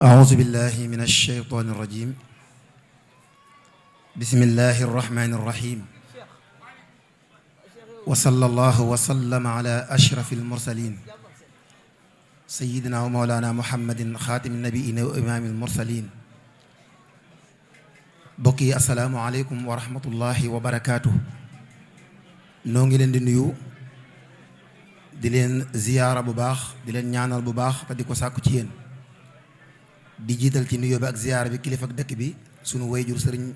أعوذ بالله من الشيطان الرجيم بسم الله الرحمن الرحيم وصلى الله وسلم على أشرف المرسلين سيدنا ومولانا محمد خاتم النبيين وإمام المرسلين bokki assalaamu aleykum wa rahmatullahi wa barakaatu. noo ngi leen di nuyu di leen ziyaara bu baax di leen ñaanal bu baax te di ko sàkku ci yéen di jiital ci nuyoo bi ak ziyaara bi kilifa ak dëkk bi sunu wayjur sëriñ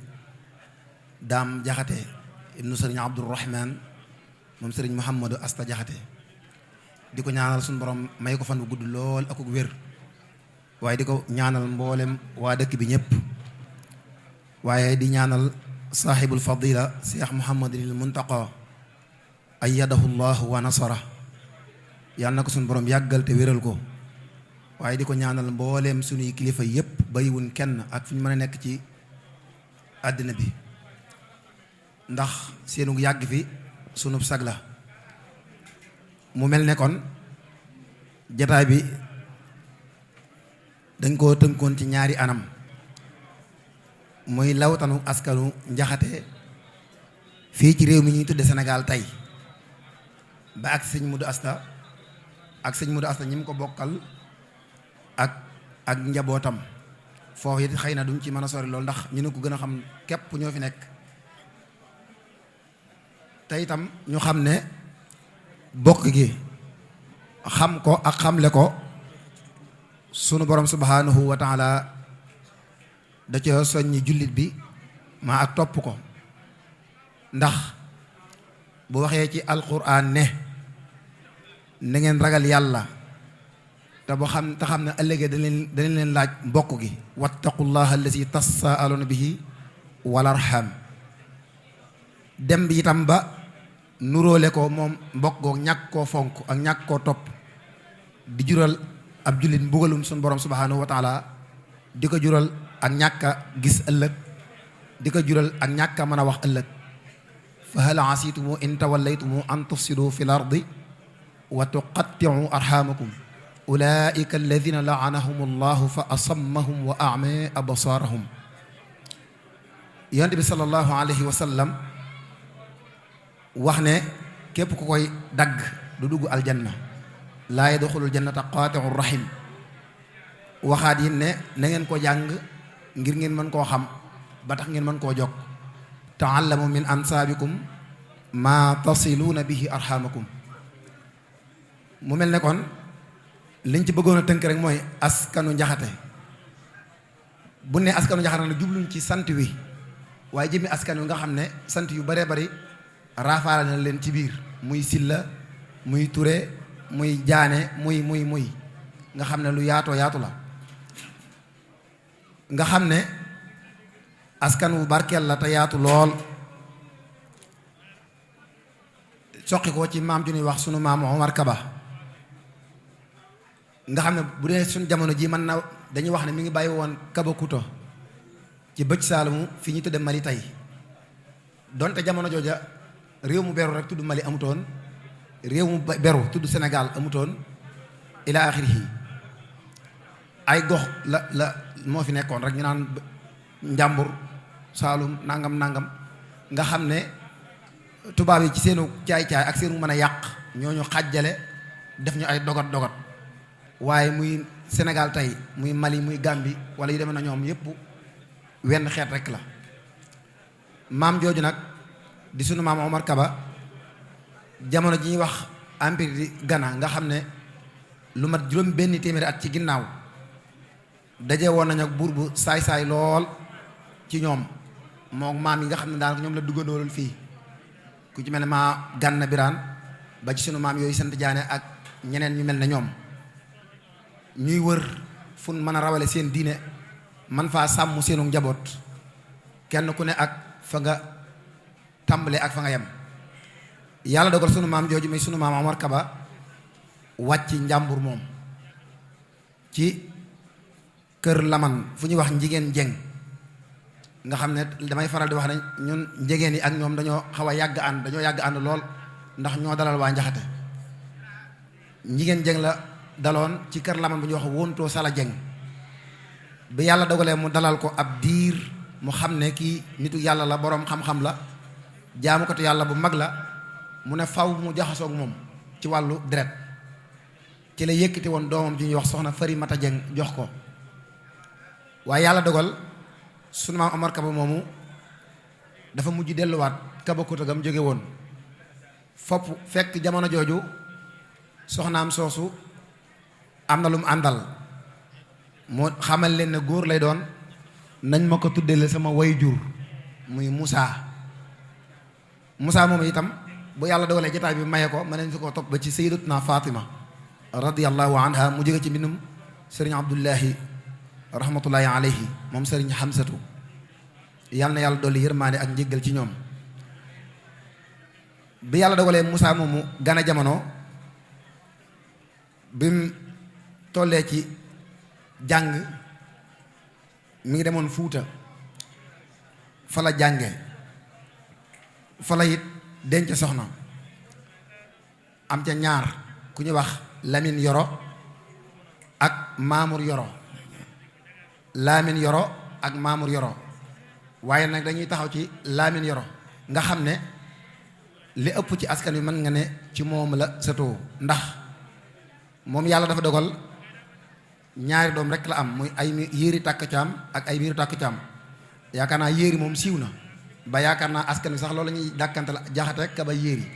daam jaxate ibnu sëriñ abdurrahman moom sëriñ muhammadu asta jaxate di ko ñaanal sunu borom may ko fan bu gudd lool ak wér waaye di ko ñaanal mboolem waa dëkk bi ñëpp waaye di ñaanal saaxibul fadila cheikh muhammadinil muntaqa ayyadahu llahu wa nasara yàlla na ko suñu borom yàggal te wéral ko waaye di ko ñaanal mbooleem suñuy kilifa yépp bayiwun kenn ak fu ñu mën a nekk ci àddina bi ndax seenu yàgg fi sunub sag la mu mel ne kon jataay bi dañ koo tënkoon ci ñaari anam muy lawtanu askanu njaxate fii ci réew mi ñuy tudde Sénégal tey ba ak sëñ Mudu Asta ak sëñ Mudu Asta ñi mu ko bokkal ak njabootam foofu it xëy na duñ ci mën a sori loolu ndax ñu ne ko gën a xam képp ñoo fi nekk te itam ñu xam ne bokk gi xam ko ak xamle ko sunu borom subhanahu wa taala da ca soññi jullit bi maa ak topp ko ndax bu waxee ci alquran ne na ngeen ragal yàlla te boo xam te xam ne ëllëgee dañ leen laaj mbokk gi wattaqullaha allazi tasaaluna bihi wal arham dem bi itam ba nuróole ko moom mbokk goog ñàkk koo fonk ak ñàkk koo topp di jural ab jullit mbugalum suñu borom subhanahu wa taala di ko jural ak ñàkk a gis ëllëg di ko jural ak ñàkk a mën a wax ëllëg fa hal asitumu in tawallaytumu an tufsidu fi l ardi wa tuqattiu arhamakum ulaika alladina laanahum allahu fa asammahum wa a'ma absaarahum yonent bi sallallahu alayhi wa sallam wax ne képp ku koy dagg du dugg aljanna laa yadxulul jannata qaati'u rahim waxaat yi ne na ngeen ko jàng ngir ngeen mën koo xam ba tax ngeen mën koo jokk taallamu min ansaabikum maa tasiluuna bihi arhamakum mu mel ne kon liñ ci bëggoon a tënk rek mooy askanu njaxate bu ne askanu njaxate nag jubluñ ci sant wi waaye jëmmi askan wi nga xam ne sant yu baree bari raafaale na leen ci biir muy silla muy ture muy jaane muy nga xam ne lu yaatoo yaatu la nga xam ne askan wu barkeel la te yaatu lool soqi ko ci maam ju ñuy wax sunu maam Omar Kaba nga xam ne bu dee suñ jamono ji mën na dañuy wax ne mi ngi bàyyi woon Kaba Kuto ci bëj saalumu fi ñu tudde Mali tey donte jamono jooja réew mu beru rek tudd Mali amutoon réew mu beru tudd Sénégal amutoon ila axirihi ay gox la moo fi nekkoon rek ñu naan njàmbur saalum nangam nga xam ne tubaab yi ci seenu caay-caay ak seenu mën a yàq ñooñu xàjjale def ñu ay dogat waaye muy Sénégal tey muy Mali muy Gambie wala yu demee na ñoom yépp wenn xeet rek la maam jooju nag di sunu maam Omar Kaba jamono ji ñuy wax empire di Ghana nga xam ne lu mat juróom benn téeméeri at ci ginnaaw daje woon nañ ak buur bu saay-saay lool ci ñoom moo maam yi nga xam ne daanaka ñoom la duggandoolul fii ku ci mel ne maa Gànna Biraan ba ci sunu maam yooyu sant Jaane ak ñeneen ñu mel ne ñoom ñuy wër fu mën a rawale seen diine man faa sàmm seenu njaboot kenn ku ne ak fa nga tàmbale ak fa nga yem yàlla dogal sunu maam jooju muy sunu maam Omar Kaba wàcc njàmbur moom ci kër laman fu ñuy wax njigéen jeng nga xam ne damay faral di wax ne ñun njegéen yi ak ñoom dañoo xaw a yàgg ànd lool ndax ñoo dalal waa njaxate njigéen jeng la daloon ci kër laman bu ñuy wax wontoo sala jeng bi yàlla dogalee mu dalal ko ab diir mu xam ne kii nitu yàlla la boroom xam-xam la jaamukatu yàlla bu mag la mu ne faw mu jaxasoog moom ci wàllu deret ci la yëkkati woon doomam ju ñuy wax soxna Farimata Jeng jox ko. waaye yàlla dogal sunu maam Omar Kaba moomu dafa mujj delluwaat Kabakuta gam jóge woon fopp fekk jamono jooju soxnaam soosu am na lu mu àndal moo xamal leen ne góor lay doon nañ ma ko tuddele sama wayjur muy Moussa moomu itam bu yàlla dogalee jotaay bi maye ko ma neen fi ko topp ba ci sayyidatuna Fatima radiyallahu anha mu jóge ci mbindum sëriñ Abdullahi rahmatullahi alayhi moom sëriñ Hamsatu yàlla na yàlla dolli yërmaande ak njéggal ci ñoom. bi yàlla dogalee Moussa moomu gane jamono bi mu tollee ci jàng mi ngi demoon Fuuta fa la jànge fa la it denc soxna am ca ñaar ku ñu wax Lamine Yoro ak Mamour Yoro Lamine Yoro ak Mamour Yoro waaye nag dañuy taxaw ci Lamine Yoro nga xam ne li ëpp ci askan wi mën nga ne ci moom la sëtoo ndax moom yàlla dafa dogal ñaari doom rek la am muy ay yéeri tàkk caam ak ay miiru tàkk caam yaakaar naa yéeri moom siiw na ba yaakaar naa askan wi sax loolu la ñuy dàkkante la jaxate ka ba yéeri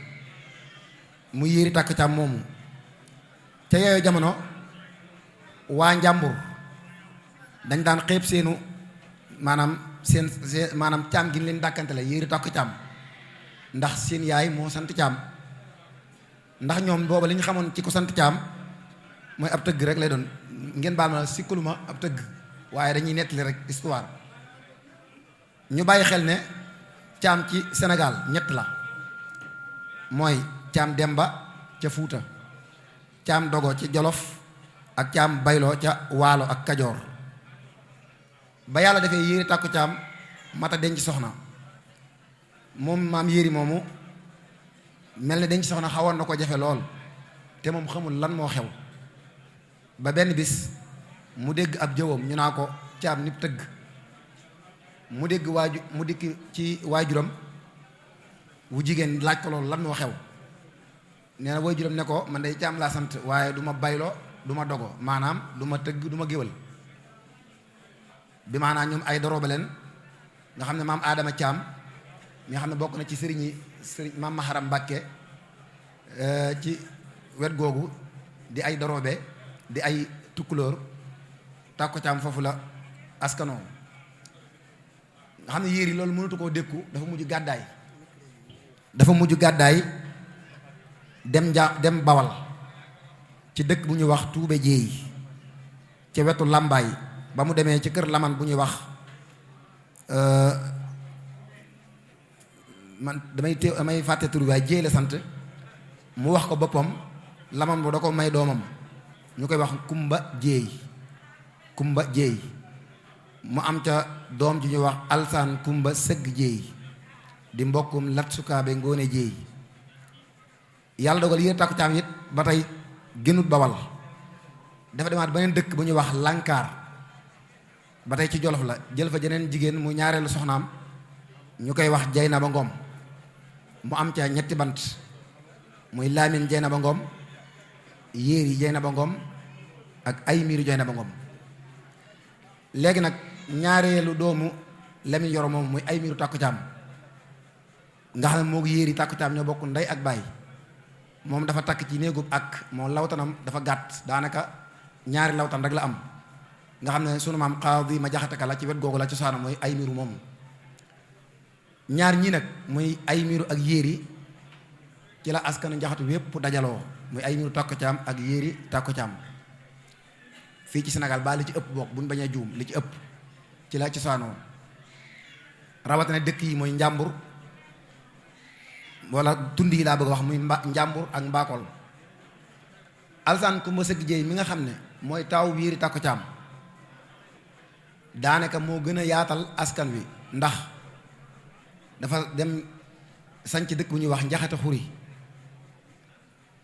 muy yéeri tàkk caam moomu te yooyu jamono waa njàmbur dañ daan xeeb seenu maanaam seen maanaam caam gi ñu leen dàkkante la yéeri tàkk caam ndax seen yaay moo sant caam ndax ñoom booba li ñu xamoon ci ko sant caam mooy ab tëgg rek lay doon ngeen baal ma sikkuluma ab tëgg waaye dañuy nettali rek histoire ñu bàyyi xel ne caam ci Sénégal ñett la mooy caam Demba ca Fuuta caam Dogo ci Jolof ak caam Bayloo ca Waalo ak Kajoor ba yàlla defee yéeri tàkku caam mata denc soxna moom maam yéeri moomu mel ne denc soxna xawoon na ko jafe lool te moom xamul lan moo xew ba benn bis mu dégg ab jëwam ñu naa ko caam nib tëgg mu dégg mu dikk ci waajuram wu jigéen laaj ko loolu lan moo xew nee na waajuram ne ko man day caam laa sant waaye du ma bayloo du ma dogo maanaam du ma tëgg du ma géwal bi maanaam ñoom ay dorooba leen nga xam ne maam Adama Caam mi nga xam ne bokk na ci sëriñ maam Maharam Mbàkke ci wet googu di ay doroobe di ay tukkulóor tàkko caam foofu la askanoo nga xam ne yéeri loolu mënatu koo dékku dafa mujj gàddaay dem Bawal ci dëkk bu ñuy wax Tuube Jéey ci wetu Làmbaay ba mu demee ci kër Laman bu ñuy wax man damay fàtte tur waaye Jéey la sant mu wax ko boppam Laman bu da ko may doomam ñu koy wax Kumba Jéey mu am ca doom ji ñuy wax Alsaan Kumba Sëgg Jéey di mbokkum Lat Sukaabe Ngoone Jéey yàlla dogal yéen tàkku caam it ba tey génnut Bawal dafa demaat beneen dëkk bu ñuy wax Lankaar ba tey ci Jolof la jël fa jeneen jigéen mu ñaareelu soxnaam ñu koy wax Jaynaba Ngom mu am ca ñetti bant muy Laamin Jaynaba Ngom Yéeri Jaynaba Ngom ak ay miiru Jaynaba Ngom léegi nag ñaareelu doomu Lamin Yoro moom muy ay miiru tàkku caam nga xam ne moo Yéeri tàkku caam ñoo bokk ndey ak baay moom dafa takk ci néegub ak moom lawtanam dafa gàtt daanaka ñaari lawtan rek la am nga xam ne sunu maam Xaadi ma jaxate ka la ci wet googu la cosaana mooy ay miiru moomu ñaar ñii nag muy ay miiru ak Yéeri ci la askanu njaxatu wépp dajaloo muy ay miiru tàkku caam ak Yéeri tàkku caam fii ci Sénégal ba li ci ëpp bokk bu ñu bañee juum li ci ëpp ci la cosaanoo rawatina dëkk yi mooy njàmbur wala tund yi laa bëgg a wax muy njàmbur ak mbaakol Alsaan Kumba Sëgg Jéey mi nga xam ne mooy taaw Yéeri tàkku caam daanaka moo gën a yaatal askan wi ndax dafa dem sanc dëkk bu ñuy wax njaxate xuri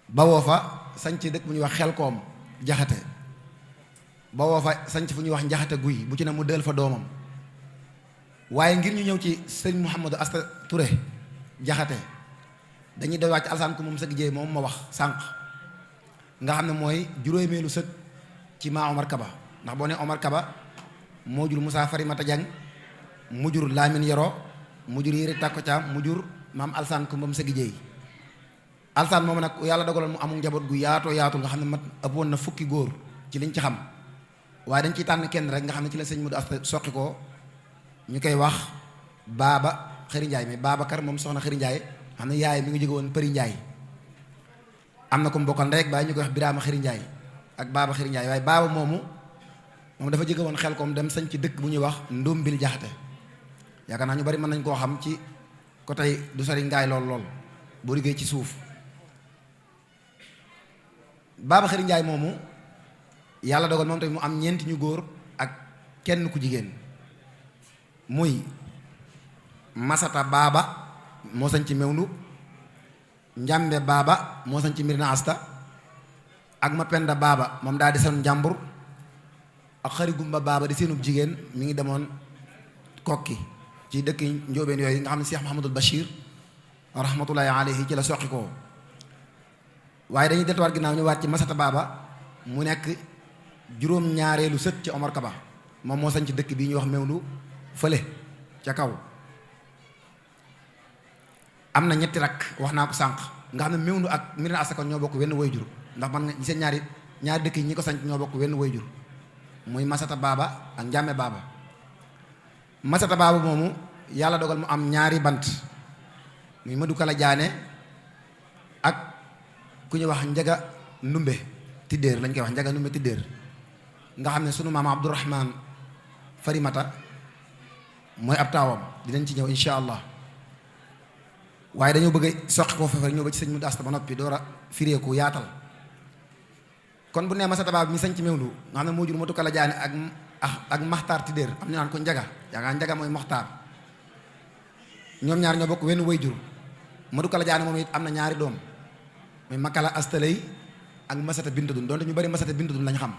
bawoo fa sanc dëkk bu ñuy wax xelkoom jaxate ba woo fa sanc fu ñuy wax njaxate guy bu ci ne mu del fa doomam. waaye ngir ñu ñëw ci sëñ Mouhamadou Asta Touré jaxate dañuy doy wàcc alsaan ko moom sëg jéey moom ma wax sànq nga xam ne mooy juróomeelu sët ci maa Omar Kaba ndax boo ne Omar Kaba moo jur Moussa Farimata Dieng mu jur Lamine Yoro mu jur Yëri Tàkko Caam mu jur maam alsaan ko moom sëg jéey alsaan moom nag yàlla dogaloon mu amul njaboot gu yaatoo yaatu nga xam ne mat ëppoon na fukki góor ci liñ ci xam waaye dañ ciy tànn kenn rek nga xam ne ci la sëñ Modou Asta soqi ko ñu koy wax baaba Xëri Njaay mais Babacar moom soxna Xëri Njaay xam ne yaay mi ngi jóge woon Përi Njaay am na ko mbokkal ndey ak baay ñu koy wax Biraama Xëri Njaay ak baaba Xëri Njaay waaye baaba moomu moom dafa jóge woon xel koom dem sañ ci dëkk bu ñuy wax Ndumbil Jaxate yaakaar naa ñu bari mën nañ koo xam ci ko tey du sori ngaay lool lool boo liggéey ci suuf baaba Xëri Njaay moomu yàlla dogal moom tamit mu am ñeenti ñu góor ak kenn ku jigéen muy Masata baaba moo sañ ci Mewndu Njambe baaba moo sañ ci Mirina Asta ak Mapenda baaba moom daal di seen njàmbur ak Xari Gumba baaba di seenub jigéen mi ngi demoon kokki ci dëkk njóobeen yooyu nga xam ne Cheikh Mouhamadul Bachir rahmatullahi alayhi ci la soqi ko waaye dañuy deltuwaat ginnaaw ñu waat ci Masata baaba mu nekk juróom-ñaareelu sët ci Omar Kaba moom moo sañ ci dëkk bii ñuy wax Mewndu fële ca kaw am na ñetti rakk wax naa ko sànq nga xam ne Mewndu ak Mirina Asta ñoo bokk wenn wayjur ndax man nga seen ñaari dëkk yi ñi ko sanc ñoo bokk wenn wayjur muy Masata baaba ak Njàmme baaba Masata baaba moomu yàlla dogal mu am ñaari bant muy Madu Kala Jaane ak ku ñuy wax Njaga Ndumbe Tiddéer lañ koy wax Njaga Ndumbe Tiddéer nga xam ne sunu maam Abdourahman Farimata mooy ab taawam dinañ ci ñëw insha allah waaye dañoo bëgg a soqi koo fefe ñëw ba ci sëñ Modou Asta ba noppi door a fireeku yaatal kon bu nee Masata baaba mi sañ ci Mewndu nga xam ne moo jur Madu Kala Jaane ak Maxtaar Tiddéer am ñu naan ko Njaga yaakaar Njaga mooy Maxtaar ñoom ñaar ñoo bokk wenn way jur Madu Kala Jaane moom it am na ñaari doom muy Makala Astalay ak Masata Binta Dun doonte ñu bari Masata Binta Dun lañ xam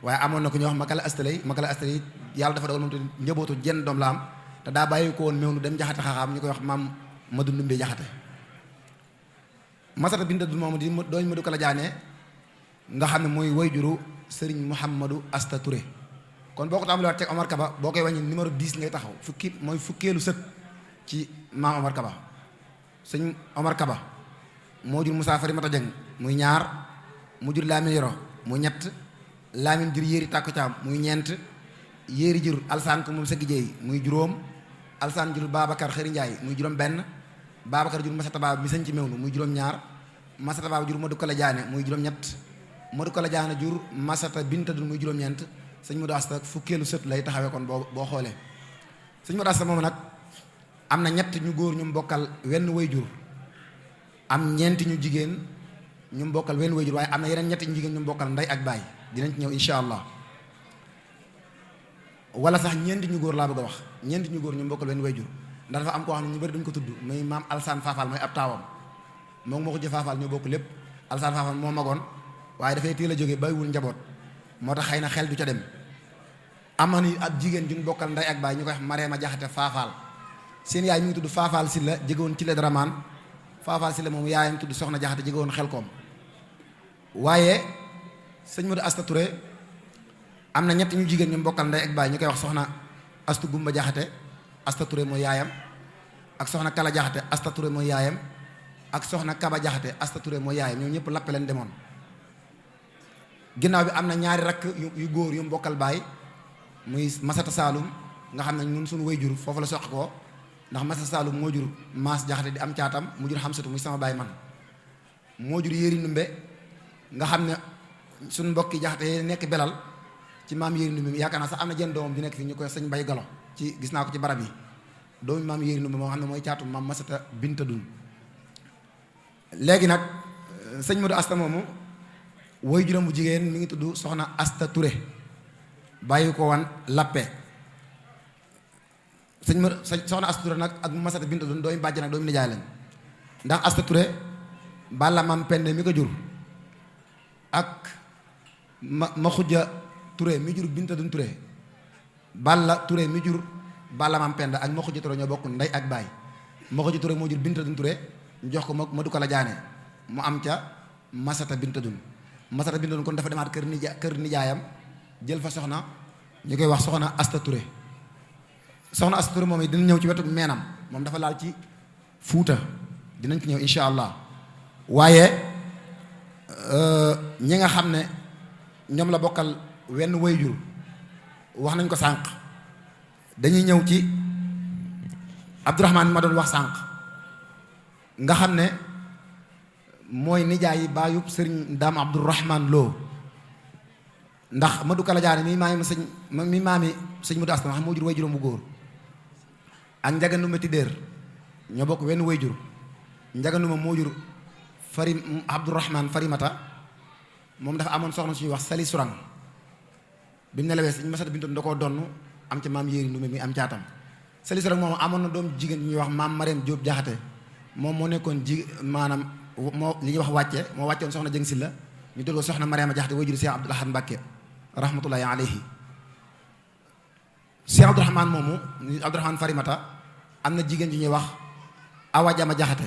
waaye amoon na ko ñuy wax Makala Astalay yàlla dafa dogal moom te njabootu jenn doom la am te daa bàyyi ko woon Mewndu dem jaxate xaxaam ñu koy wax maam Madu Ndumbe jaxate Masata Binta Dun moomu di dooñ Madu Kala Jaane nga xam ne mooy wayjuru Sëriñ Mouhamadou Asta Touré kon boo ko tàmbaliwaat teg Omar Kaba boo koy wàññi numéro 10 ngay taxaw mooy fukkeelu sët ci maam Omar Kaba sëñ Omar Kaba moo jur Moussa Farimata Dieng muy ñaar mu jur Lamine Yoro muy ñett Lamine jur Yëri Tàkko Caam muy ñeent Yëri jur Alsaan ko moom sëgg jeey muy juróom Alsaan jur Babacar Xëri Njaay muy juróom benn Babacar jur Masata baaba mi sañ ci Mewndu muy juróom ñaar Masata baaba jur Madu Kala Jaane muy juróom ñett Madu Kala Jaane jur Masata Binta Dun muy juróom ñeent sëñ Modou Asta fukkeelu sët lay taxawee kon boo xoolee sëñ Modou Asta moom nag am na ñett ñu góor ñu bokkal wenn way jur am ñeenti ñu jigéen ñu bokkal wenn way jur waaye am na yeneen ñetti ñu jigéen ñu bokkal ndey ak baay dinañ ci ñëw insha allah wala sax ñeenti ñu góor laa bëgg a wax ñeenti ñu góor ñu bokkal wenn way jur ndax dafa am koo xam ne ñu bëri duñ ko tudd muy maam Alsaan Faafal mooy ab taawam moom moo ko jë Faafal ñoo bokk lépp Alsaan Faafal moo magoon waaye dafay teel a jógee bàyyiwul njaboot moo tax xëy na xel du ca dem amoon ni ab jigéen juñ bokkal ndey ak baay ñu koy wax Mareema Jaxate Faafaal seen yaay mi ngi tudd Faafaal Silla jegewoon ci le Dramane Faafaal Silla moom yaayam tudd Soxna Jaxate jegewoon Xelkom waaye sëñ Modou Asta Touré am na ñett ñu jigéen ñu bokkal ndey ak baay ñu koy wax Soxna Astu Gumba Jaxate Asta Touré mooy yaayam ak Soxna Kala Jaxate Asta Touré mooy yaayam ak Soxna Kaba Jaxate Asta Touré mooy yaayam ñoom ñëpp lappe leen demoon ginnaaw bi am na ñaari rakk yu góor yu mbokkal baay muy Masata Saalum nga xam ne ñun suñu way jur foofu la soqi ko ndax Masata Saalum moo jur Maas Jaxate di am caatam mu jur Xamsatu muy sama baay man moo jur Yëri Ndumbe nga xam ne suñu mbokki Jaxate yi nekk belal ci maam Yëri Ndumbe yaakaar naa sax am na jenn doomam di nekk fi ñu koy sëñ Bay Galo ci gis naa ko ci barab yi doomu maam Yëri Ndumbe moo xam ne mooy caatum maam Masata Binta Dun léegi nag sëñ Modou Asta moomu woy juróom bu jigéen mi ngi tudd Soxna Asta Touré bàyyi ko wan lappe Soxna Asta Touré nag ak Masata Binta Dun doomu bàjj nag doomu nijaay lañ ndax Asta Touré balla mam pende mi ko jur ak ma xujja Touré mi jur Binta Dun Touré Balla Touré mi jur Balla Mam Penda ak Moxuji Touré ñoo bokk ndey ak baay Moxuji Touré moo jur Binta Dun Touré ñu jox ko Madu Kala Jaane mu am ca Masata Binta Dun kon dafa demaat kër nijaayam jël fa soxna ñu koy wax soxna Asta Touré soxna Asta Touré moom it dina ñëw ci wetu meenam moom dafa laal ci Fuuta dinañ ci ñëw insha allah waaye ñi nga xam ne ñoom la bokkal wenn wayjur wax nañ ko sànq dañuy ñëw ci Abdourahmane mi ma doon wax sànq nga xam ne mooy nijaay baayub sëriñ Daam Abdourahmane Lo ndax Madu Kala Jaane mi maami sëñ Mudu Asta xam moo jur wayjuram bu góor ak njaganduma Tidéer ñoo bokk wenn wayjur njaganduma moo jur Abdourahmane Farimata moom dafa amoon soxna suñuy wax Sali Surang bi mu nelawee sëñ Masata Bintu da koo donn am ca maam Yéeri Ndume mi am caatam Sali Surang moom amoon na doom jigéen ñuy wax maam Mariam Jóob Jaxate moom moo nekkoon maanaam moo li ñuy wax wàcce moo wàccewoon soxna Jëng Silla ñu dul ko soxna Mariama Jaxate way jur Cheikh Abdoul Ahad Mbàkke rahmatullahi alayhi Cheikh Abdourahmane moomu Abdourahmane Farimata am na jigéen ji ñuy wax Awa Jama Jaxate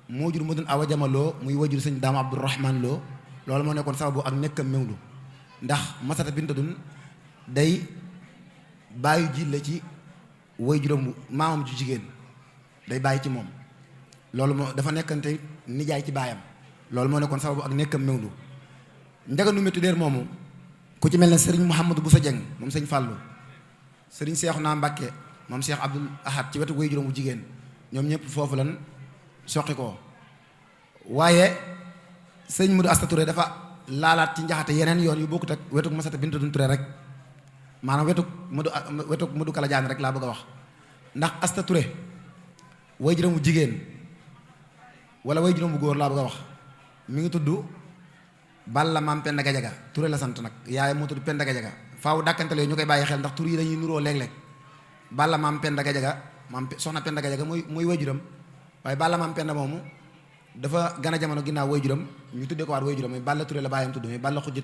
moo jur mu doon Awa Jama Lo muy way jur sëñ Daam Abdourahmane Lo loolu moo nekkoon sababu ak nekkam Mewndu ndax Masata Binta Dun day bàyyi ji la ci way juróom maamam ju jigéen day bàyyi ci moom loolu moo dafa nekkante nijaay ci baayam loolu moo nekkoon sababu ak nekkam Mewndu Njagandu métti déer moomu ku ci mel ne sëriñ Mouhamadou Bousso Dieng moom sëñ Fàllu sëriñ Seexuna Mbàkke moom Cheikh Abdoul Ahad ci wetu way juróom bu jigéen ñoom ñëpp foofu lan soqi ko waaye sëñ Mudu Asta Touré dafa laalaat ci njaxate yeneen yoon yu bokkut ak wetuk Masata Binta Dun Touré rek maanaam wetuk Madu Kala Jaane rek laa bëgg a wax ndax Asta Touré way juróom bu jigéen wala way juróom bu góor laa bëgg a wax mi ngi tudd Balla Maam Penda Gajaga Touré la sant nag yaay moo tudd Penda Gajaga faaw dàkkantale yooyu ñu koy bàyyi xel ndax tur yi dañuy nuroo léeg-léeg Balla Maam Penda Gajaga soxna Penda Gajaga mooy way juram waaye Balla Maam Penda moomu dafa gën a jamono ginnaaw way juram ñu tuddee ko waat way juram mooy Balla Touré la bàyyam tudd mooy Balla Xujja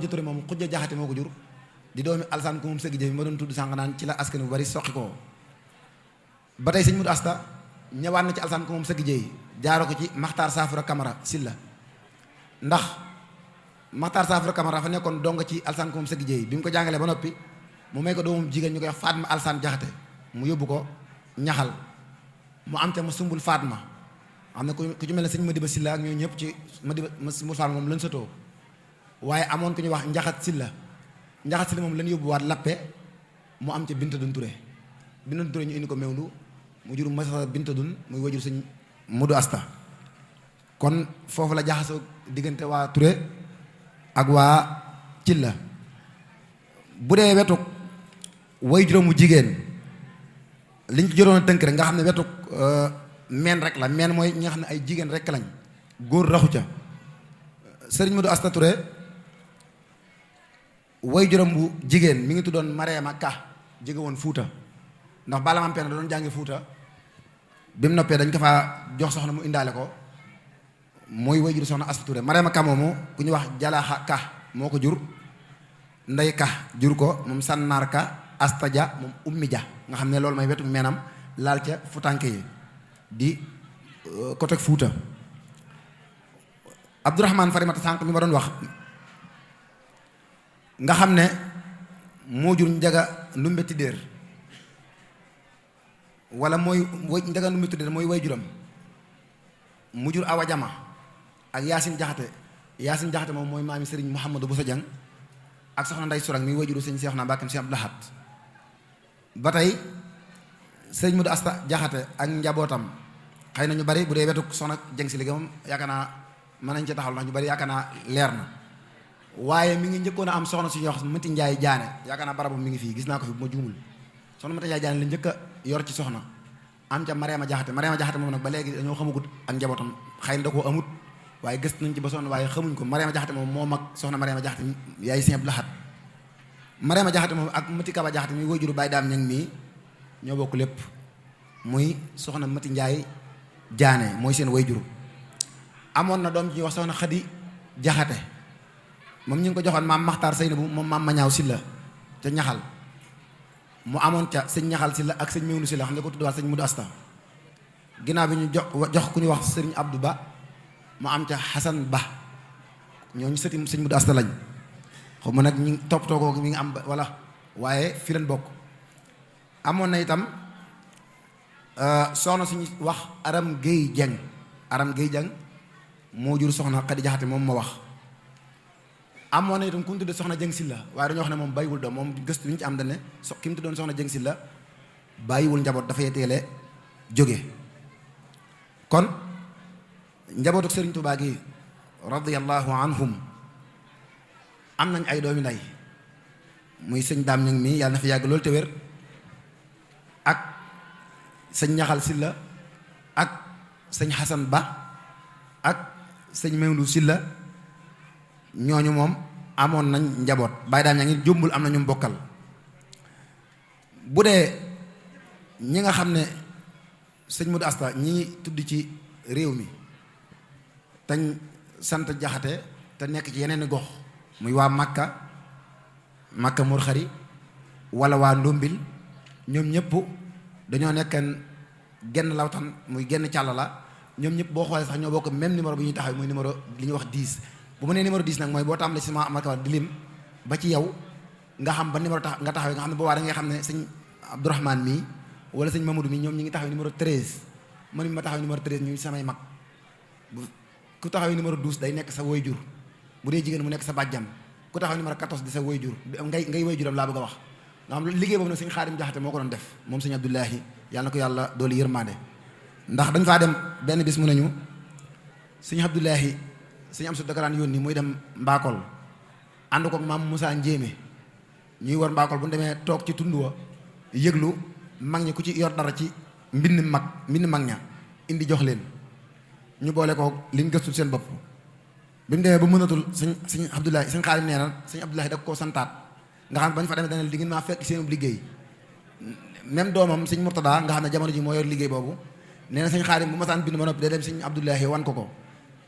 Touré moomu Xujja Jaxate moo ko jur di doomi alsaan ko moom sëgg jëf ma doon tudd sànq naan ci la askan bu bari soqi ko ba tey sëñ Mudu Asta ñëwaat na ci alsaan ko moom sëgg jëy jaaro ko ci Maxtaar Saafara Camara Silla ndax Maxtaar Saafara Camara fa nekkoon dong ci alsaan ko moom sëgg jëy bi mu ko jàngalee ba noppi mu may ko doomam jigéen ñu koy wax Fatma Alsaan Jaxate mu yóbbu ko ñaxal mu am te ma sumbul Fatma am na ku ci mel ne sëñ Madiba Silla ak ñoo ñëpp ci ma sumbul Fatma moom lañ sotoo waaye amoon ku ñuy wax Njaxat Silla moom lañ yóbbuwaat Lappe mu am ca Binta Dun Touré ñu indi ko Mewndu mu jur Masata Binta Dun muy wajur sëñ Mudu Asta kon foofu la jaxasoo diggante waa Touré ak waa Cilla bu dee wetuk way juróom mu jigéen liñ ci joroon a tënk rek nga xam ne wetuk meen rek la meen mooy ñi nga xam ne ay jigéen rek lañ góor raxu ca sëriñ Mudu Asta Touré way juróom bu jigéen mi ngi tuddoon Mariama Ka jóge woon Fuuta ndax Balla Maam Penda da doon jàngi Fuuta bi mu noppee dañ ko faa jox soxna mu indaale ko mooy way jur soxna Asta Touré Mariama Ka moomu ku ñuy wax Jalaaxa Ka moo ko jur Ndey Ka jur ko moom Sannaar Ka Asta Ja moom Ummi Ja nga xam ne loolu may wetu meenam laal ca futanke yi di côté Fuuta Abdourahmane Farimata sànq mi ma doon wax nga xam ne moo jur Njaga Ndumbe Tidéer wala mooy Njaga Ndumbe Tidéer mooy way juram mu jur Awa Jama ak Yaasin Jaxate moom mooy maami Sëriñ Mouhamadou Bousso Dieng ak soxna Nday Surang mi way juru sëñ Seexuna Mbàkke Sëñ Abdou Lahad ba tey Sëriñ Mudu Asta Jaxate ak njabootam xëy na ñu bari bu dee wetuk soxna Jeng si liggéey moom yaakaar naa mën nañ ci taxaw ndax ñu bari yaakaar naa leer na waaye mi ngi njëkkoon a am soxna suñuy wax Mati Njaay Jaane yaakaar naa barabu mi ngi fii gis naa ko fi bu ma juumul soxna Mati Njaay Jaane la njëkk a yor ci soxna am ca Mariama Jaxate moom nag ba léegi dañoo xamagut ak njabootam xëy na da koo amut waaye gëstu nañ ci ba sonn waaye xamuñ ko Mariama Jaxate moom moo mag soxna Mariama Jaxate yaay Sëñ Abdou Lahad Mariama Jaxate moom ak Mati Kaba Jaxate mi wajuru Baay Daam Ñaŋ mii ñoo bokk lépp muy soxna Mati Njaay Jaane mooy seen wayjur amoon na doom ji ñuy wax soxna Xadi Jaxate moom ñu ngi ko joxoon maam Maxtaar Seynabu moom maam Mañaaw Silla ca ñaxal mu amoon ca sëñ ñaxal Silla ak sëñ Mewndu Silla xam nga ko tudduwaat sëñ Mudu Asta ginnaaw bi ñu jox ku ñu wax sëriñ Abdou Ba mu am ca Xasan Ba ñooñu sëti sëñ Mudu Asta lañ xaw ma nag ñu toppatoo ko mi ngi am wala waaye fi leen bokk. amoon na itam soxna suñu wax Aram Guèye Dieng Aram Guèye Dieng moo jur soxna Xadi Jaxate moom ma wax. amoon na itam ku ñu tuddee soxna Jëng Silla waaye dañoo wax ne moom bàyyiwul doom moom gëstu bi ñu ci am dañ ne ki mu tuddoon soxna Jëng Silla bàyyiwul njaboot dafay teele jóge. kon njabootu Sëriñ Tuubaa gi radiyallahu anhum am nañ ay doomi ndey muy sëñ Daam Ñang mi yàlla na fi yàgg loolu te wér ak sëñ Ñaxal Silla ak sëñ Xasan Ba ak sëñ Mewndu Silla ñooñu moom amoon nañ njaboot bàyyi daam ñaa ngi jombul am na ñu bokkal. bu dee ñi nga xam ne sëñ Mudu Asta ñi tudd ci réew mi tañ sant Jaxate te nekk ci yeneen gox muy waa Makka Mor Xari wala waa Ndombil ñoom ñëpp dañoo nekkan genn lawtan muy genn càll la ñoom ñëpp boo xoolee sax ñoo bokk même numéro bi ñuy taxaw muy numéro li ñuy wax 10. bu ma nee numéro 10 nag mooy boo tàmbalee si ma amalka di lim ba ci yow nga xam ba numéro nga taxawee nga xam ne boobaa da ngay xam ne sëñ Abdourahmane mii wala sëñ Mamadou mii ñoom ñi ngi taxawee numéro 13 man mi ma taxawee numéro 13 ñuy samay mag ku taxawee numéro 12 day nekk sa waajur bu dee jigéen mu nekk sa bàjjan ku taxawee numéro 14 di sa waajur ngay waajuram laa bëgg a wax nga xam liggéey boobu nag sëñ Xaadim Jaxate moo ko doon def moom sëñ Abdoulahi yàlla na ko yàlla doolu yërmande ndax dañ faa dem benn bis mu nañu sëñ Abdoulahi sëñ am su dakaraan yónni muy dem Mbakol ànd ko maam Moussa Njéeme ñuy war Mbakol bu ñu demee toog ci tund wa yëglu mag ñi ku ci yor dara ci mbind mag ña indi jox leen ñu boole ko liñ gëstul seen bopp bi mu demee ba mënatul sëñ Abdoulahi sëñ Xaadim nee na sëñ Abdoulahi da koo santaat nga xam ne bañ fa demee dana di ngeen maa fekk seen liggéey même doomam sëñ Murtada nga xam ne jamono ji moo yor liggéey boobu nee na sëñ Xaadim bu masaan bind ba noppi day dem sëñ Abdoulahi wan ko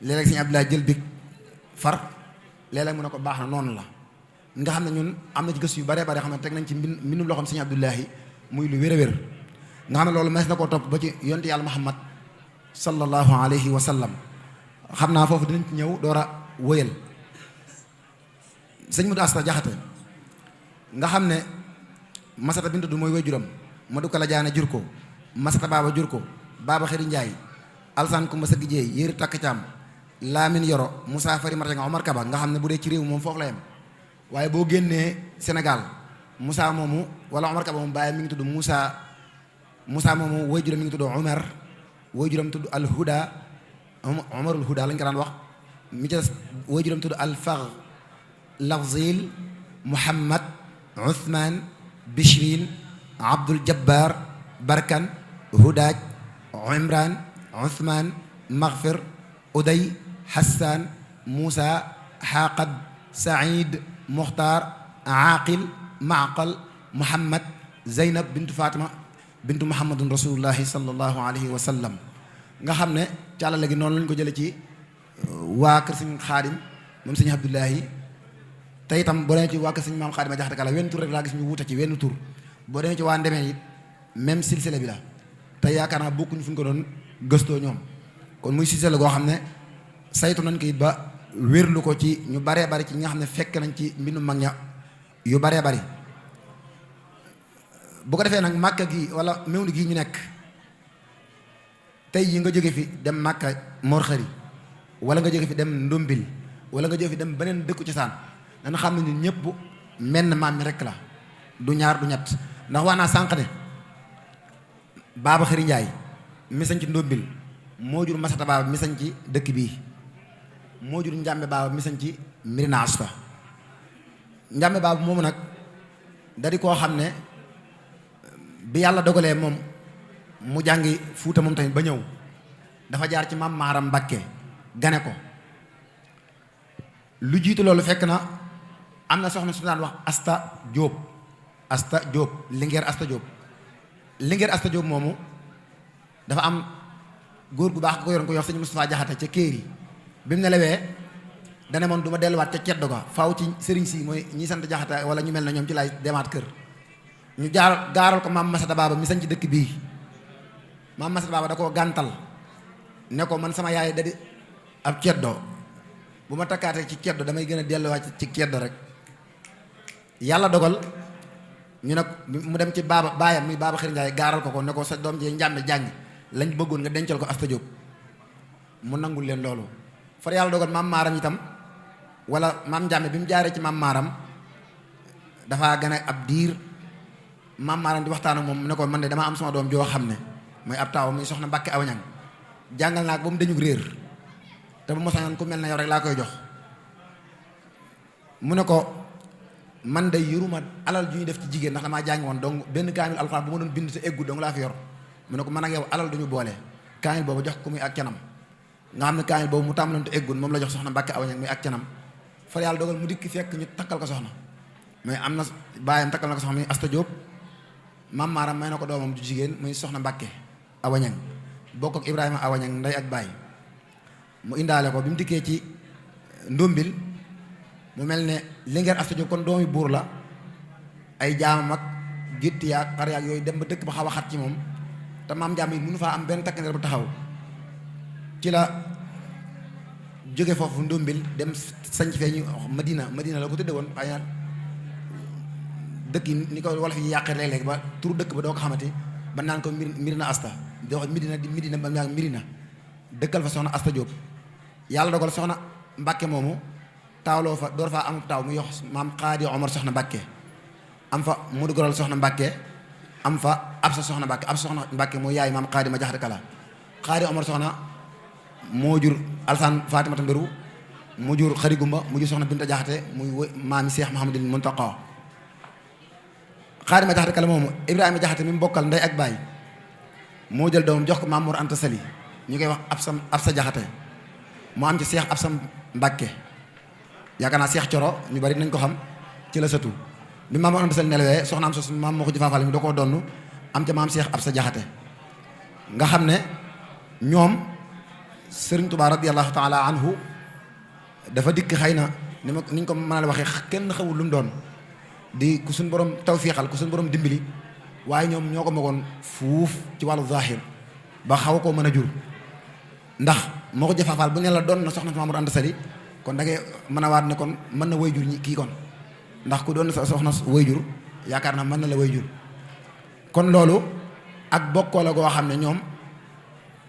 léeg-léeg sëñ Abdoulahi jël big far léeg-léeg mu ne ko baax na noonu la nga xam ne ñun am na ci gëstu yu bare bare xam ne teg nañ ci mbindum loxoom sëñ Abdoulahi muy lu wér-wér nga xam ne loolu mees na koo topp ba ci yonte yàlla Muhammad sallallahu alayhi wa sallam xam naa foofu dinañ ci ñëw door a wëyal sëñ Mudu Asta Jaxate nga xam ne Masata bintu du mooy waajuram Madu Kala Jaane jur ko Masata Baaba jur ko Baaba Xëri Njaay Alsaan Kumba Sëgg Jeey Yéeri Takk Caam Laamin Yoro Moussa Fari Marta nga Omar Kaba nga xam ne bu dee ci réew moom foofu la yem waaye boo génnee Sénégal Moussa moomu wala Omar Kaba moom bàyyi mi ngi tudd Moussa moomu waajuram mi ngi tudd Omar waajuram tudd Al Huda Omarul Huda lañ ko daan wax mi ca waajuram tudd Al Fagh Lafzil Muhammad Uthman Bishrin Abdul Jabbar Barkan Hudaaj Imran Uthman Maghfir Uday Hassan Moussa Xaaqad Saïd Muxtaar Aaqil Maaqal Muhammad Zeynab bintu Fatima bintu Muhammadun rasulullahi sallallahu alayhi wa sallam nga xam ne càllale gi noonu lañ ko jële ci waa kër sëñ Xaadim moom sëñ Abdoulahi te itam boo demee ci waa kër sëñ maam Xaadim Jaxate Kala wenn tur rek laa gis ñu wuute ci wenn tur boo demee ci waa Ndemeen it même silsile bi la te yaakaar naa bokkuñu fu ñu ko doon gëstoo ñoom kon muy silsile goo xam ne saytu nañ ko it ba wérlu ko ci ñu baree bari ci ñi nga xam ne fekk nañ ci mbindu mag ña yu baree bari bu ko defee nag màkka gi wala Mewndu gi ñu nekk tey yi nga jóge fi dem màkka Mor Xari wala nga jóge fi dem Ndombil wala nga jóge fi dem beneen dëkku cosaan dana xam ne ñun ñëpp menn maam mi rekk la du ñaar du ñett ndax wax naa sànq ne Baaba Xëri Njaay mi sañ ci Ndombil moo jur Masata Baaba mi sañ ci dëkk bii moo jur Njàmbe Baaba mi sañ ci Mirina Asta Njàmbe Baaba moomu nag da di koo xam ne bi yàlla dogalee moom mu jàngi Fuuta moom tamit ba ñëw dafa jaar ci maam Maaram Mbakke gane ko lu jiitu loolu fekk na am na soxna su daan wax Asta Jóob Lingeer Asta Jóob moomu dafa am góor gu baax ko yoroon ko yox sëñ Moustapha Jaxate ca Kéeri bi mu nelawee dane moon du ma delluwaat ca ceddo ga faaw ci sëriñ si mooy ñi sant jaxate wala ñu mel na ñoom ci lay demaat kër ñu gaaral ko maam Masata Baaba mi sañ ci dëkk bii maam Masata Baaba da koo gàntal ne ko man sama yaay da di ab ceddo bu ma takkaatee ci ceddo damay gën a delluwaat ci ceddo rek yàlla dogal ñu ne mu dem ci baayam mi baaba Xëri Njaay gaaral ko ne ko sa doom jee njàmbe jàngi lañ bëggoon nga dencal ko Asta Jóob mu nangul leen loolu far yàlla dogal maam maaram itam wala maam njàmbe bi mu jaaree ci maam maaram dafaa gën a ab diir maam maaram di waxtaan ak moom mu ne ko man de dama am sama doom joo xam ne mooy ab taaw muy soxna Mbàkke Awañang jàngal naa ko ba mu dañu réer te bu ma sañoon ku mel ne yow rek laa koy jox mu ne ko man day yoruma alal ju ñuy def ci jigéen ndax damaa jàngi woon donc benn kaamil alxuraan bu ma doon bind te eggu dong laa fi yor mu ne ko man ak yow alal duñu boole kaamil boobu jox ko muy ak canam nga xam ne kaamil boobu mu tàmbaloon te eggul moom la jox soxna Mbàkke Awañang muy ak canam far yàlla dogal mu dikk fekk ñu takkal ko soxna mais am na baayam takkal na ko soxna muy Asta Jóob maam maaram may na ko doomam ju jigéen muy soxna Mbàkke Awañang bokk ak Ibrahima Awañang ndey ak baay mu indaale ko bi mu dikkee ci ndómbil mu mel ne Linguère Asta Jóob kon doomi buur la ay jaamam ak gétt yaag xar yaag yooyu dem ba dëkk ba xaw a xat ci moom te maam jaam yi mënu faa am benn takk ndeer bu taxaw ci la jóge foofu ndómbil dem sañc fee ñu Madina la ko tudde woon xëy na dëkk yi ni ko wolof yi yàqee léeg-léeg ba turu dëkk ba doo ko xamante ba naan ko Mirina Asta di wax Medina ba mu yàgg Mirina dëkkal fa soxna Asta Jóob yàlla dogal soxna Mbàkke moomu taawloo fa door faa am taaw mu yox maam Xaadi Omar soxna Mbàkke am fa mu dugaral soxna Mbàkke am fa ab sa soxna Mbàkke ab sa soxna Mbàkke moo yaay maam Xaadi ma jaxate kala Xaadi Omar soxna moo jur Alsaan Fatimata Mbiru mu jur Xari Gumba mu jur soxna Binta Jaxate muy maami Seex Muhammadul Muntaqa Xaadi ma jaxate kala moomu Ibrahima Jaxate mi mu bokkal ndey ak baay moo jël doomam jox ko Maam Mor Anta Sali ñu koy wax ab sa jaxate mu am ci Seex ab sa Mbàkke yaakaar naa Seex Coro ñu bari nañ ko xam ci la sëtu bi Maam Mor Anta Sali nelawee soxna am sa maam moo ko ci faafal mi da koo donn am ca maam Seex ab sa jaxate nga xam ne ñoom Sëriñ Tuubaa radiyallahu taala anhu dafa dikk xëy na ni ñu ko mën a waxee kenn xamul lu mu doon di ku suñ borom tawfiixal ku suñ borom dimbali waaye ñoom ñoo ko magoon fuuf ci wàllu zahir ba xaw koo mën a jur ndax moo ko jëfaafaal bu ne la doon na soxna Maam Mor Anta Sali kon da ngay mën a waat ne kon mën na way jur ñi kii kon ndax ku doon sa soxna way jur yaakaar naa mën na la way jur kon loolu ak bokkoo la goo xam ne ñoom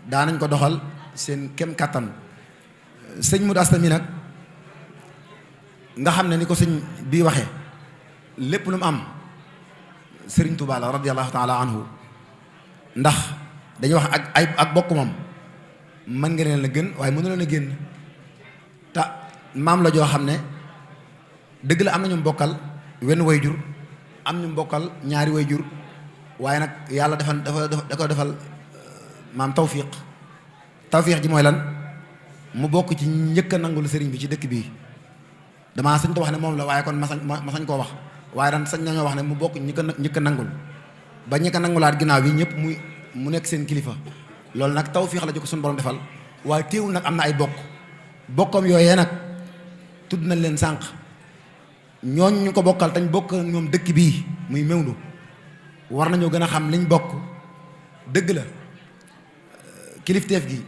daanañ ko doxal seen kem kattan sëñ Mudu Asta mi nag nga xam ne ni ko sëñ bii waxee lépp lu mu am Sëriñ Tuubaa la radiyallahu taala anhu ndax dañuy wax ak bokk moom mën nga leen la gën waaye mënu leen a génn te maam la joo xam ne dëgg la am na ñu bokkal wenn way jur am ñu bokkal ñaari way jur waaye nag yàlla da ko defal maam tawfiq ji mooy lan mu bokk ci njëkk a nangul sëriñ bi ci dëkk bii damaa sañ ko wax ne moom la waaye kon ma sañ koo wax waaye daan sañ nañoo wax ne mu bokk njëkk a nangul ba ñi ko nangulaat ginnaaw bi ñëpp mu nekk seen kilifa loolu nag tawfiq la ji ko suñu borom defal waaye téewul nag am na ay bokkam yooyee nag tudd nañ leen sànq ñooñ ñu ko bokkal tañ bokk ñoom dëkk bii muy Mewndu war nañoo gën a xam liñ bokk dëgg la kilifteef gi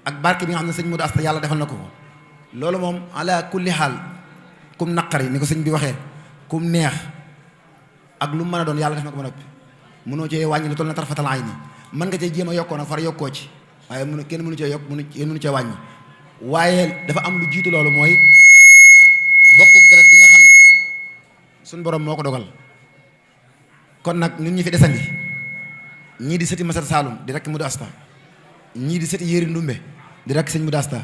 ak barke bi nga xam ne sëñ Mudu Asta yàlla defal na ko loolu moom ala kulli xaal kum naqari ni ko sëñ bi waxee kum neex ak lu mën a doon yàlla def na ko ba noppi mënoo cee wàññi lu toll na tarfatal ayni mën nga cee jéem a yokkoo nag far yokkoo ci waaye kenn mënu cee yokk kenn mënu cee wàññi waaye dafa am lu jiitu loolu mooy bokku deret bi nga xam ne suñ borom moo ko dogal kon nag ñun ñi fi desandi ñii di sëti Masar Saalum di rekk Mudu Asta ñii di sëti Yéri Ndumbe di rekk sëñ Mudu Asta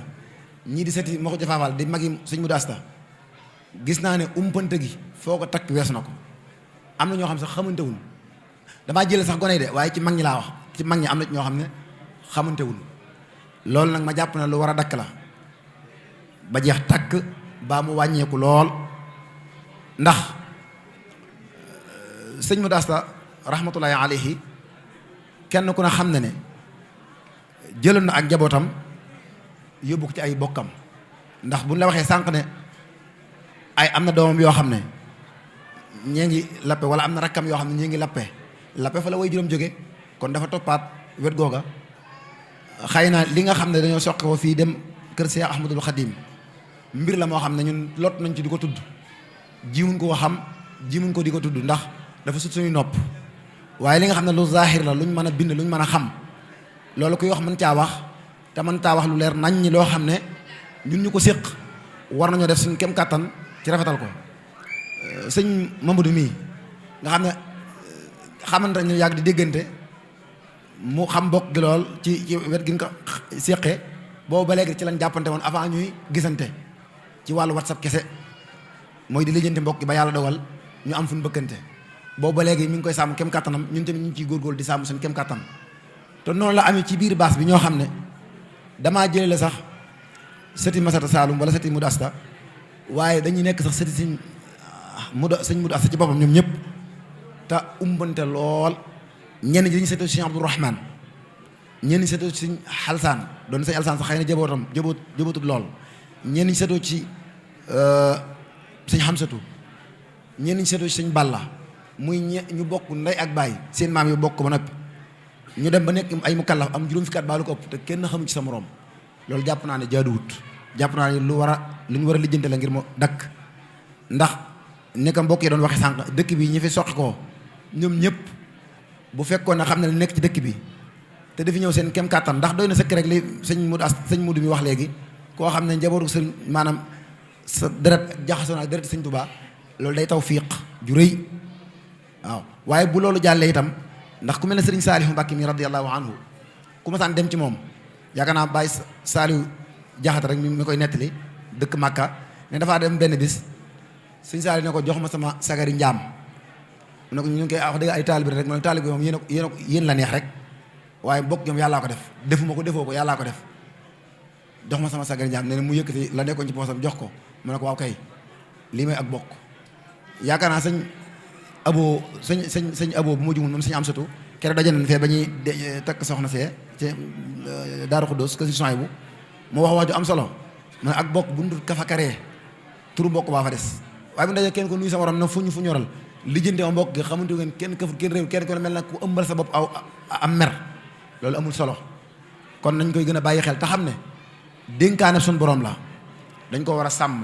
ñii di sëti moo ko jafaafal di magi sëñ Mudu Asta gis naa ne umpante gi foo ko takk weesu na ko am na ñoo xam sax xamantewul damaa jël sax gone yi de waaye ci mag ñi laa wax ci mag ñi am na ñoo xam ne xamantewul loolu nag ma jàpp na lu war a dakk la ba jeex takk baa mu wàññeeku lool ndax sëñ Mudu Asta rahmatullahi alayhi kenn ku ne xam ne jëloon na ak njabootam yóbbu ko ci ay bokkam ndax buñ la waxee sànq ne ay am na doomam yoo xam ne ñee ngi lappe wala am na rakkam yoo xam ne ñee ngi lappe fa la way juróom jóge kon dafa toppaat wet googa xëy na li nga xam ne dañoo soqe ko fii dem kër Cheikh Ahmadul Khadim mbir la moo xam ne ñun lot nañ ci di ko tudd jimuñ ko xam jimuñ ko di ko tudd ndax dafa sut suñuy nopp waaye li nga xam ne lu zahir la luñ mën a bind luñ mën a xam loolu kuy wax mën caa wax te mën caa wax lu leer nañ ñi loo xam ne ñun ñu ko séq war nañoo def suñ kem kàttan ci rafetal ko sëñ Mamadou mii nga xam ne xamante ñu yàgg di déggante mu xam bokk gi lool ci wet gi nga ko séqee boobu ba léegi ci lañ jàppante woon avant ñuy gisante ci wàllu WhatsApp kese mooy di lijjanti mbokk gi ba yàlla dogal ñu am fu ñu bëkkante boobu ba léegi mi ngi koy sàmm kem kàttanam ñun tamit ñu ngi ciy góorgóorlu di sàmm suñ kem kàttan te noonu la amee ci biir baas bi ñoo xam ne damaa jëlee la sax sëti Masata Saalum wala sëti Mudu Asta waaye dañuy nekk sax sëti sëñ Mudu Asta ci boppam ñoom ñëpp te umbante lool ñenn ñi dañuy sëtoo ci sëñ Abdou Rahman ñenn ñi sëtoo ci sëñ Xalsaan doon sëñ Alsaan sax xëy na jabootul lool ñenn ñi sëtoo ci sëñ Xamsatu ñenn ñi sëtoo ci sëñ Balla muy ñu bokk ndey ak baay seen maam yu bokk ba noppi ñu dem ba nekk ay mukallaf am juróom fukki at baalu ko ëpp te kenn xamu ci sa moroom loolu jàpp naa ne jaaduwut jàpp naa ne lu ñu war a lijjante la ngir mu dakk ndax nekk mbokk yi doon waxe sànq dëkk bi ñi fi soqi ko ñoom ñëpp bu fekkoon ne xam ne li nekk ci dëkk bi te dafi ñëw seen kem kàttan ndax doy na sëkk rek li sëñ Mudu mi wax léegi koo xam ne njabootu sëñ maanaam sa deret jaxasoo ak deret sëñ Tuubaa loolu day tawfiq ju rëy waaw waaye bu loolu jàllee itam ndax ku mel ne sëriñ Saalihu Mbàkke mi radiyallahu anhu ku ma saan dem ci moom yaakaar naa Baye Saalihu Jaxate rek mi koy nettali dëkk Màkka ne dafaa dem benn bis sëñ Saalihu ne ko jox ma sama sagari njaam mu ne ko ñu ngi koy wax dëgg ay taalibe rek mu ne taalibe moom yéen la neex rek waaye bokk ñoom yàllaa ko def defuma ko defoo ko yàllaa ko def jox ma sama sagari njaam ne mu yëkkati la nekkoon ci poosam jox ko mu ne ko waaw kay lii may ak bokk yaakaar naa sëñ abo bu ma jumul moom sëñ am satu keroog daje nañ fee ba ñuy takk soxna see ci Daaru Xuddoos kër si soy bu mu wax wax ju am solo ma ne ak bokk bu ndul kafa karee turu bokk baa fa des waaye bu dajee kenn ko nuyu sa morom na fu ñoral lijjante ma mbokk gi xamante ngeen kenn këfut kenn réew kenn ko mel nag ku ëmbal sa bopp am mer loolu amul solo kon nañ koy gën a bàyyi xel te xam ne dénkaane suñ borom la dañ ko war a sàmm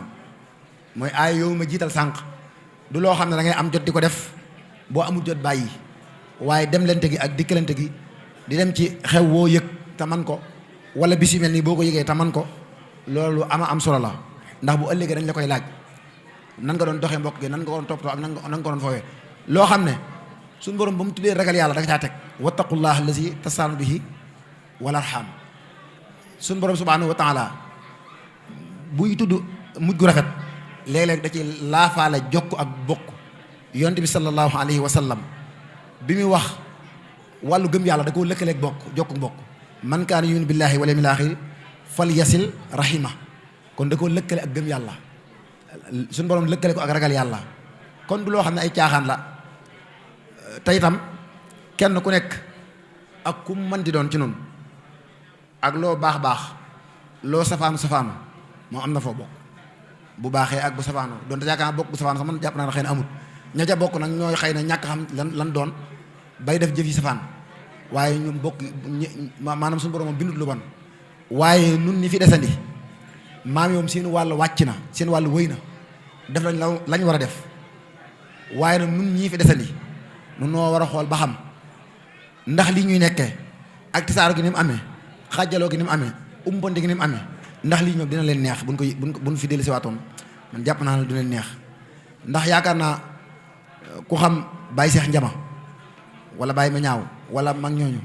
mooy aay yow ma jiital sànq du loo xam ne da ngay am jot di ko def boo amul jot bàyyi waaye dem lente gi ak dikkalante gi di dem ci xew woo yëg te man ko wala bis yu mel nii boo ko yëgee te man ko loolu am solo la ndax bu ëllëgee dañ la koy laaj nan nga doon doxee mbokk gi nan nga ko doon toppatoo ak nan nga ko doon foowee loo xam ne suñu borom ba mu tuddee ragal yàlla da nga caa teg wattaqullah allazi tasaalu bihi wal arham suñu borom subhanahu wa taala buy tudd mujj gu rafet léeg-léeg da ci laafaale jokk ak bokk yonent bi sallallahu alayhi wa sallam bi muy wax wàllu gëm yàlla da koo lëkkaleeg bokk jokk bokk man kaana yu'minu billahi wal yawmil aaxir fal yasil rahima kon da koo lëkkale ak gëm yàlla suñu borom lëkkale ko ak ragal yàlla kon du loo xam ne ay caaxaan la te itam kenn ku nekk ak ku mën di doon ci noonu ak loo baax loo safaanu moom am na foo bokk bu baaxee ak bu safaanoo doon te yaakaar bokk bu safaanoo sax man jàpp naa ne xëy na amut ña ca bokk nag ñooy xëy na ñàkk xam lan doon bay def jëf yi safaan waaye ñun bokk maanaam suñu borom moom bindut lu bon waaye nun ñi fi desandi maam yoom seen wàll wàcc na seen wàll wëy na def lañ war a def waaye nag nun ñii fi desandi nun noo war a xool ba xam ndax lii ñuy nekkee ak tisaaro gi ni mu amee xaajaloo gi ni mu amee umpante gi ni mu amee ndax lii ñoom dina leen neex buñ fi dellu si waatoon man jàpp naa ne du leen neex ndax yaakaar naa ku xam Baye Cheikh Njama wala Baye ma ñaaw wala mag ñooñu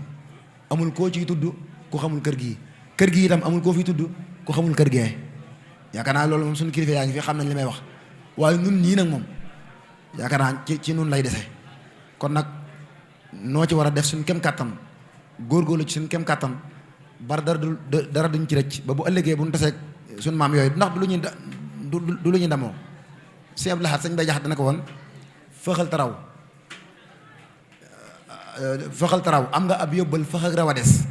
amul koo ciy tudd ku xamul kër gi itam amul koo fiy tudd ku xamul kër gee yaakaar naa loolu moom suñu kilifa yaa ngi fi xam nañ li may wax waaye nun ñii nag moom yaakaar naa ci nun lay dese kon nag noo ci war a def suñ kem kàttan góorgóorlu ci suñ kem kàttan bar dara duñ ci rëcc ba bu ëllëgee bu ñu tasee suñ maam yooyu ndax du lu ñu ndamoo si ab laxaat sañ bay jaxat dana ko woon fëxal taraw am nga ab yóbbal fëx ak raw a des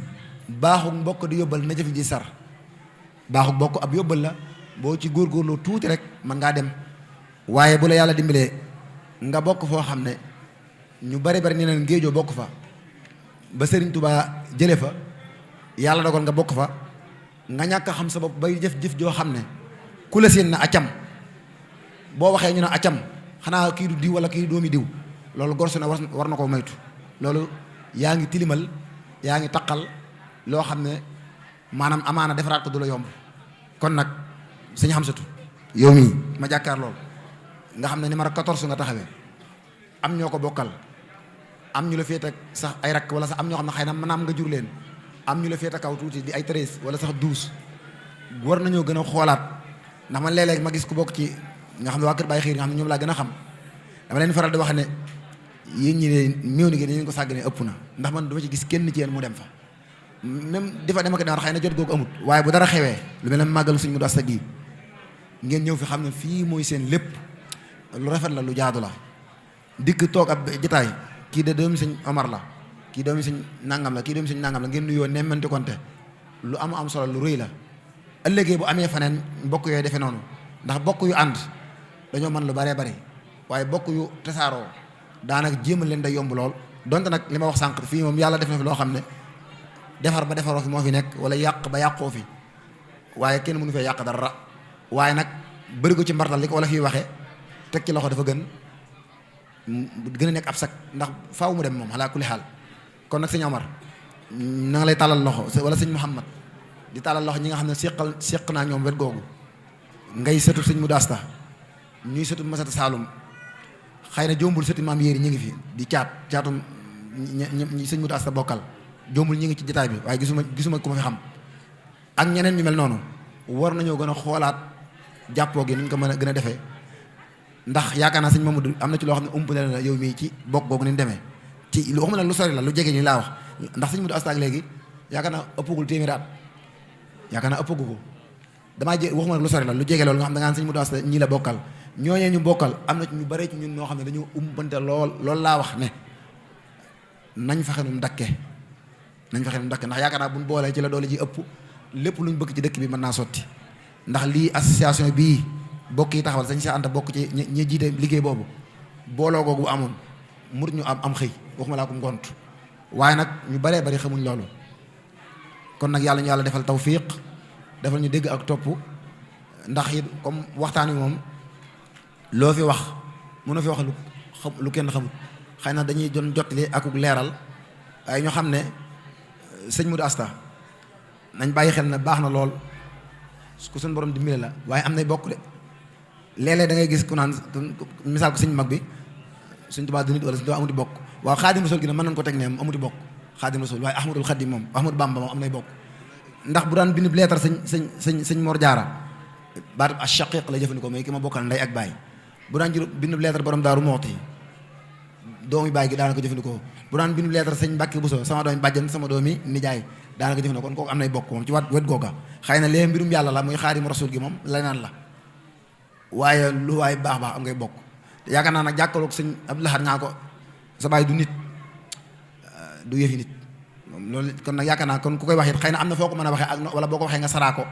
baaxu mbokk di yóbbal na jëf ji sar baaxu bokk ab yóbbal la boo ci góorgóorloo tuuti rek mën ngaa dem. waaye bu la yàlla dimbalee nga bokk foo xam ne ñu bari bari nee neen géejoo bokk fa ba Sëriñ Tuubaa jële fa yàlla dogal nga bokk fa nga ñàkk a xam sa bopp bay jëf joo xam ne ku la seen na acam boo waxee ñu ne acam xanaa kii du diw wala kii doomi diw loolu gorsu na war na ko moytu. loolu yaa ngi tilimal yaa ngi taqal loo xam ne maanaam amaana defaraat ko du la yomb. kon nag sëñ Xamsatu yow mii ma jàkkaar loolu nga xam ne numéro 14 nga taxawee am ñoo ko bokkal am ñu la féete sax ay rakk wala sax am ñoo xam ne xëy na maanaam nga jur leen am ñu la féete kaw tuuti di ay 13 wala sax 12 war nañoo gën a xoolaat. ndax man léeg-léeg ma gis ku bokk ci nga xam ne waa kër Baye Xiir nga xam ne ñoom laa gën a xam dama leen faral di wax ne yéen ñi ne méew ni gi dañu ko sàggane ëpp na ndax man dama ci gis kenn ci yéen mu dem fa même dafa dem ak daan xëy na jot googu amut waaye bu dara xewee lu mel ne màggalu Sëñ Mudu Asta gi ngeen ñëw fi xam ne fii mooy seen lépp lu rafet la lu jaadu la dikk toog ab jotaay kii de doomi Sëñ Omar la kii doomi Sëñ nangam la kii doomi Sëñ nangam la ngeen nuyoo nemmante konte lu am solo lu rëy la. ëllëgee bu amee faneen bokk yooyu defee noonu ndax bokk yu ànd dañoo mën lu baree bari waaye bokk yu tasaaroo daanaka jéemal leen day yomb lool. donte nag li ma wax sànq fii moom yàlla def na fi loo xam ne defar ba defaroo fi moo fi nekk wala yàq ba yàqoo fi waaye kenn mënu fee yàq dara waaye nag bëri ko ci mbartal li ko wala fii waxee teg ci loxo dafa gën a nekk ab sac ndax faaw mu dem moom xalaa kulli xaal. kon nag sëñ Omar na nga lay tàllal loxo wala sëñ Mouhamad di tàllal loxo ñi nga xam ne seq naa ñoom wet googu ngay sëtu Sëñ Mudu Asta ñuy sëtu Masata Saalum xëy na jombul sëti maam yéeri ñi ngi fi di caatum ñi Sëñ Mudu Asta bokkal jombul ñi ngi ci jotaay bi waaye gisuma ku ma fi xam ak ñeneen ñu mel noonu war nañoo gën a xoolaat jàppoo gi ni ñu ko mën a gën a defee. ndax yaakaar naa Sëñ Mamadou am na ci loo xam ne umpale la yow mii ci bokk googu ni mu demee ci lu waxuma ne lu sori la lu jege ñu laa wax ndax Sëñ Mudu Asta ak léegi yaakaar naa ëppagul téeméeri at yaakaar naa ëppagu ko damaa waxuma nag lu sori la lu jege loolu nga xam da ngaan Sëñ Mudu Asta ñii la bokkal ñooñee ñu bokkal am na ci ñu bare ci ñun ñoo xam ne dañoo umpante loolu laa wax ne nañ fexe nu mu dakke ndax yaakaar naa buñ boolee ci la doole ji ëpp lépp luñ bëgg ci dëkk bi mën naa sotti. ndax lii association bii bokk yi taxawal sañ sa ànta bokk ci ñi jiite liggéey boobu booloo googu bu amoon mur ñu am xëy waxuma laa ko ngont waaye nag ñu baree bari xamuñ loolu. kon nag yàlla ñu yàlla defal tawfiq defal ñu dégg ak topp ndax it comme waxtaan wi moom loo fi wax mënoo fi wax lu kenn xamut xëy na dañuy doon jottali akuk leeral waaye ñoo xam ne Sëñ Mudu Asta nañ bàyyi xel ne baax na lool ku suñ borom dimbali la waaye am nay bokk de léeg-léeg da ngay gis ku naan misaal ko sëñ mag bi Sëñ Tuubaa du nit wala Sëñ Tuubaa amuti bokk waaw Xaadim Rasul gi nag mën nañ ko teg ne amuti bokk Xaadim Rasul waaye Ahmadul Xaadim moom Ahmadu Bamba moom am nay bokk ndax bu daan bind leetar sëñ Mor Jaara baat ash-shaqiq la jëfandikoo mooy ki ma bokkal ndey ak baay bu daan bind leetar borom Daaru Muxti doomi baay gi daana ko jëfandikoo bu daan bind leetar sëñ Mbàkke Buso sama doomi bàjjan sama doomi nijaay daana ko jëfandikoo kon kooku am nay bokk moom ci wet googa xëy na lee mbirum yàlla la muy Xaadim Rasul gi moom la naan la waaye lu waay baax am ngay bokk yaakaar naa nag jàkkaloog sëñ Abdou Lahad ngaa ko sa baay du nit du yëfi nit loolu kon nag yaakaar naa kon ku koy wax it xëy na am na foo ko mën a waxee ak wala boo ko waxee nga saraa ko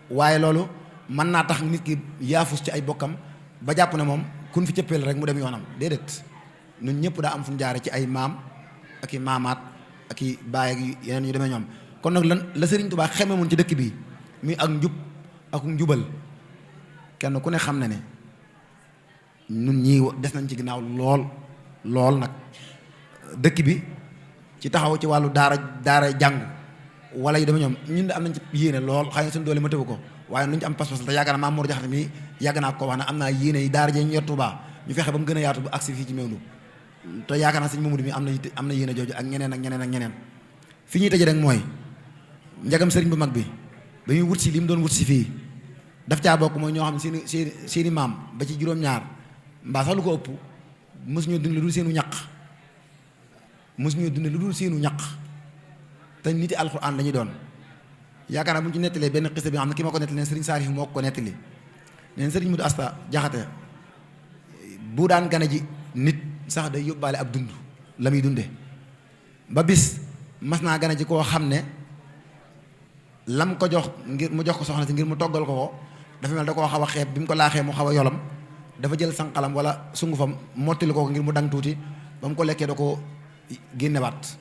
waaye loolu mën naa tax nit ki yaafus ci ay bokkam ba jàpp ne moom kun fi cëppeel rek mu dem yoonam déedéet ñun ñëpp daa am fu ñu jaare ci ay maam ak i maamaat ak i baay ak yeneen yu demee ñoom kon nag la Sëriñ Tuubaa xeme moon ci dëkk bi muy ak njub ak njubal kenn ku ne xam ne ne ñun ñii des nañ ci ginnaaw lool nag dëkk bi ci taxaw ci wàllu daara jàngu wala yu dama ñoom ñun de am nañ ci yéene lool xëy na suñu doole ma tëbu ko waaye nuñ ci am pas-pas te yaakaar naa Maam Mor Jaxate mi yàgg naa ko wax ne am naa yéene yi daara jee ñu yor Tuubaa ñu fexe ba mu gën a yaatu bu agsi fii ci Mewndu te yaakaar naa sëñ Mamadou mi am na yéene jooju ak ñeneen fi ñuy tëjee rek mooy njagam sëriñ bu mag bi ba muy wut si li mu doon wut si fii daf caa bokk mooy ñoo xam ne seeni maam ba ci juróom-ñaar mbaa sax lu ko ëpp mosuñu dund lu dul seenu ñaq te niti alxuraan la ñuy doon yaakaar naa bu ñu ci nettalee benn xisa bi nga xam ne ki ma ko nettali neen sëriñ Saarif moo ko nettali neen sëriñ Mudu Asta Jaxate bu daan gane ji nit sax day yóbbaale ab dund la muy dunde ba bis mas naa gane ji koo xam ne lam ko jox ngir mu jox ko soxna si ngir mu toggal ko dafa mel da koo xaw a xeeb bi mu ko laaxee mu xaw a yolam dafa jël sànqalam wala sungufam mottali ko ngir mu dang tuuti ba mu ko lekkee da ko génnewaat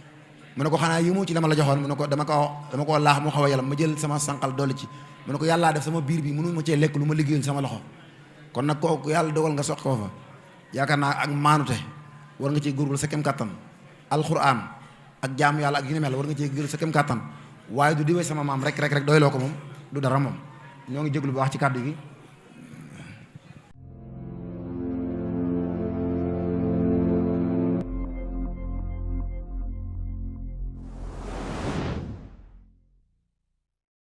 mu ne ko xanaa yi mu ci dama la joxoon mu ne ko dama koo laax mu xaw a yolam ma jël sama sànqal dolli ci mu ne ko yàllaa def sama biir bi mënu ma cee lekk lu ma liggéeyul sama loxo kon nag kooku yàlla dogal nga soq ko fa yaakaar naa ak maanute war nga ciy góorgóorlu sa kem kàttan alxuraan ak jaamu yàlla ak yu ni mel war nga ciy góorgóorlu sa kem kàttan waaye du diwee sama maam rek doyloo ko moom du dara moom ñoo ngi jéglu bu baax ci kàddu gi